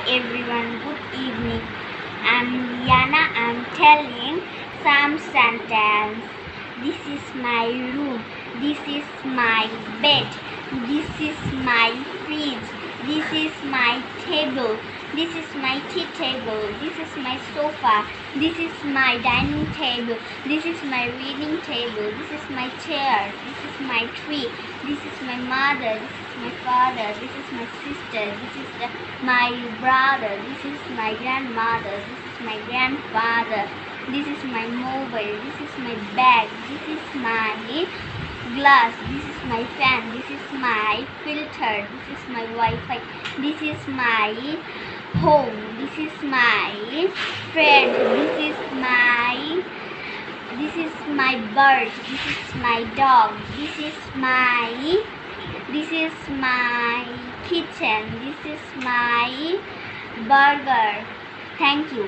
everyone, good evening. I'm Liana. I'm telling some sentence. This is my room. This is my bed. This is my fridge. This is my table. This is my tea table. This is my sofa. This is my dining table. This is my reading table. This is my chair. This is my tree. This is my mother. This is my father. This is my sister. This is my brother. This is my grandmother. This is my grandfather. This is my mobile. This is my bag. This is my glass. This is my fan. This is my filter. This is my Wi-Fi. This is my home. This is my friend. This is my bird. This is my dog. This is my kitchen. This is my burger. Thank you.